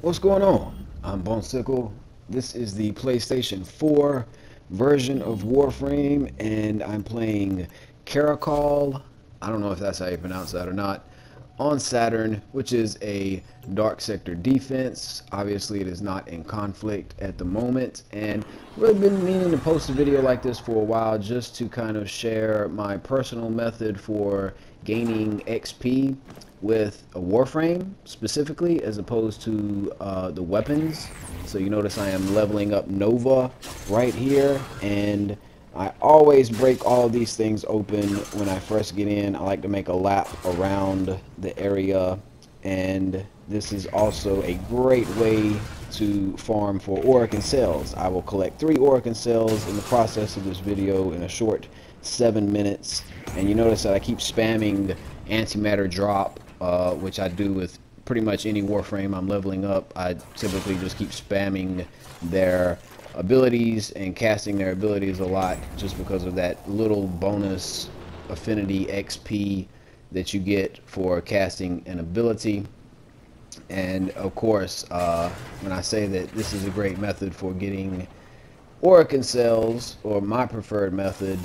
What's going on? I'm BoneSickle. This is the PlayStation 4 version of Warframe, and I'm playing Caracol. I don't know if that's how you pronounce that or not. On Saturn, which is a dark sector defense. Obviously, it is not in conflict at the moment, and really been meaning to post a video like this for a while just to kind of share my personal method for gaining XP with a Warframe specifically, as opposed to the weapons. So you notice I am leveling up Nova right here, and I always break all of these things open when I first get in. I like to make a lap around the area, and this is also a great way to farm for Orokin Cells. I will collect 3 Orokin Cells in the process of this video in a short 7 minutes, and you notice that I keep spamming antimatter drop, which I do with pretty much any Warframe I'm leveling up. I typically just keep spamming their abilities and casting their abilities a lot, just because of that little bonus affinity XP that you get for casting an ability. And of course, when I say that this is a great method for getting Orokin Cells, or my preferred method,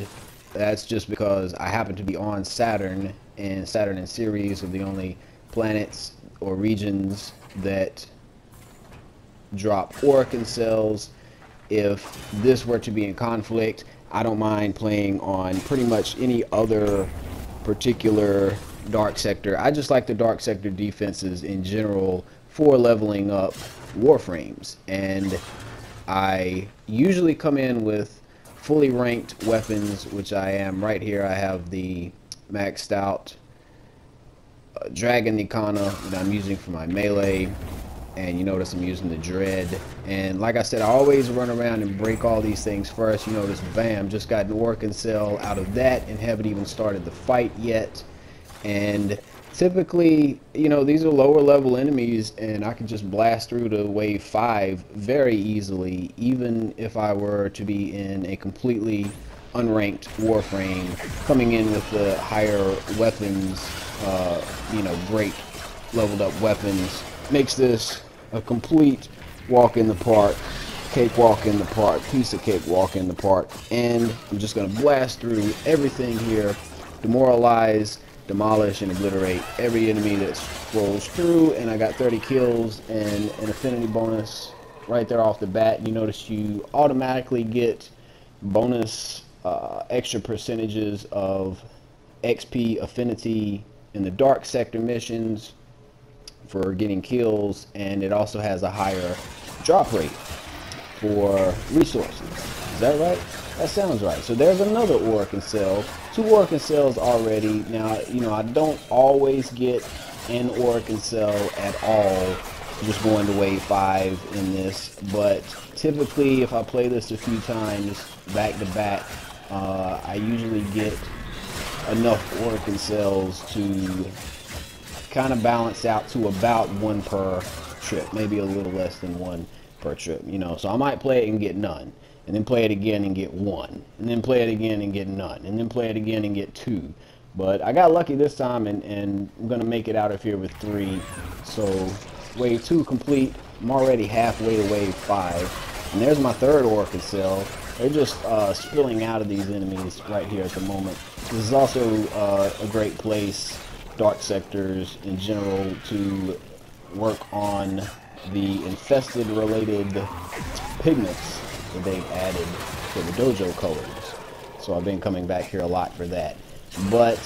that's just because I happen to be on Saturn, and Saturn and Ceres are the only planets or regions that drop Orokin Cells. If this were to be in conflict, I don't mind playing on pretty much any other particular dark sector. I just like the dark sector defenses in general for leveling up Warframes, and I usually come in with fully ranked weapons, which I am right here. I have the maxed out Dragon Nikana that I'm using for my melee, and you notice I'm using the Dread. And like I said, I always run around and break all these things first. You notice, bam, just got an Orokin Cell out of that and haven't even started the fight yet. And typically, you know, these are lower level enemies, and I can just blast through to wave 5 very easily, even if I were to be in a completely unranked Warframe, coming in with the higher weapons. You know, great leveled up weapons makes this a complete walk in the park, cakewalk in the park, piece of cake walk in the park. And I'm just gonna blast through everything here, demoralize, demolish, and obliterate every enemy that scrolls through. And I got 30 kills and an affinity bonus right there off the bat. You notice you automatically get bonus extra percentages of XP affinity in the dark sector missions for getting kills, and it also has a higher drop rate for resources. Is that right? That sounds right. So there's another Orokin Cell, 2 Orokin Cells already. Now, you know, I don't always get an Orokin Cell at all just going to wave 5 in this, but typically if I play this a few times back to back, I usually get enough Orokin Cells to kind of balance out to about 1 per trip, maybe a little less than 1 per trip, you know. So I might play it and get none, and then play it again and get 1, and then play it again and get none, and then play it again and get 2. But I got lucky this time, and I'm gonna make it out of here with 3. So wave 2 complete. I'm already halfway to wave 5, and there's my 3rd Orokin Cell. They're just spilling out of these enemies right here at the moment. This is also a great place, dark sectors in general, to work on the infested related pigments that they've added to the dojo colors. So I've been coming back here a lot for that. But,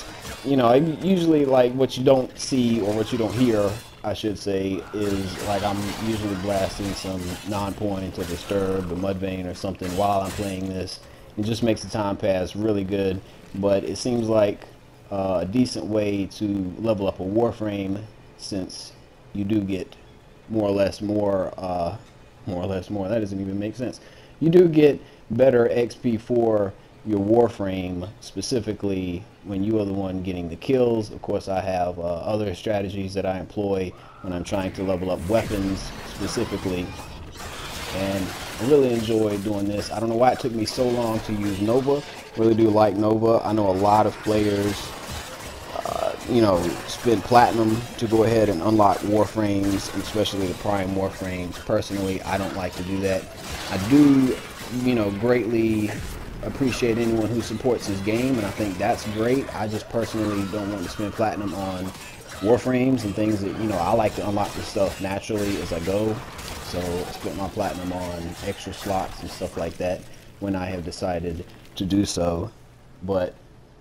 you know, usually, like, what you don't see, or what you don't hear, I should say, is like I'm usually blasting some non-point to disturb the Mudvayne or something while I'm playing this. It just makes the time pass really good. But it seems like a decent way to level up a Warframe, since you do get more or less more, that doesn't even make sense. You do get better XP for your Warframe, specifically when you are the one getting the kills. Of course, I have other strategies that I employ when I'm trying to level up weapons specifically, and I really enjoy doing this. I don't know why it took me so long to use Nova. Really do like Nova. I know a lot of players spend platinum to go ahead and unlock Warframes, especially the Prime Warframes. Personally, I don't like to do that. I do, greatly appreciate anyone who supports this game, and I think that's great. I just personally don't want to spend platinum on Warframes and things that, I like to unlock the stuff naturally as I go. So I spent my platinum on extra slots and stuff like that when I have decided to do so. But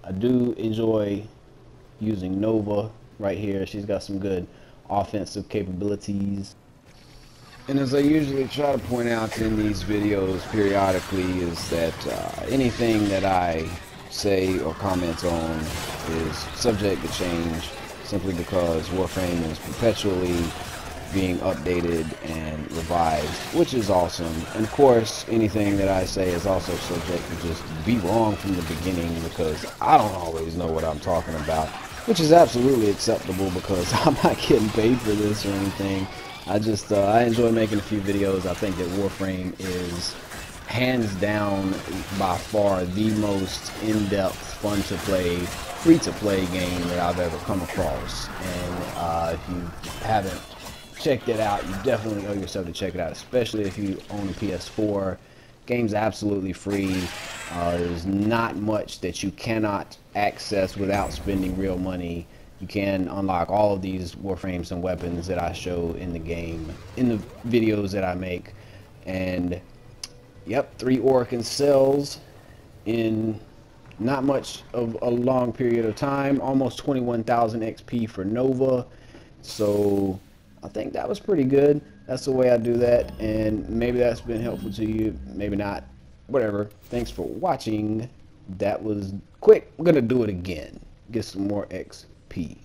I do enjoy using Nova right here. She's got some good offensive capabilities. And as I usually try to point out in these videos periodically is that anything that I say or comment on is subject to change, simply because Warframe is perpetually being updated and revised, which is awesome. And of course, anything that I say is also subject to just be wrong from the beginning, because I don't always know what I'm talking about, which is absolutely acceptable because I'm not getting paid for this or anything. I enjoy making a few videos. I think that Warframe is hands down by far the most in-depth, fun to play, free to play game that I've ever come across. And if you haven't checked it out, you definitely owe yourself to check it out, especially if you own a PS4. Game's absolutely free. There's not much that you cannot access without spending real money. You can unlock all of these Warframes and weapons that I show in the game, in the videos that I make. And yep, 3 Orokin Cells in not much of a long period of time, almost 21,000 XP for Nova. So I think that was pretty good. That's the way I do that, and maybe that's been helpful to you, maybe not, whatever. Thanks for watching. That was quick. I'm gonna do it again, get some more XP.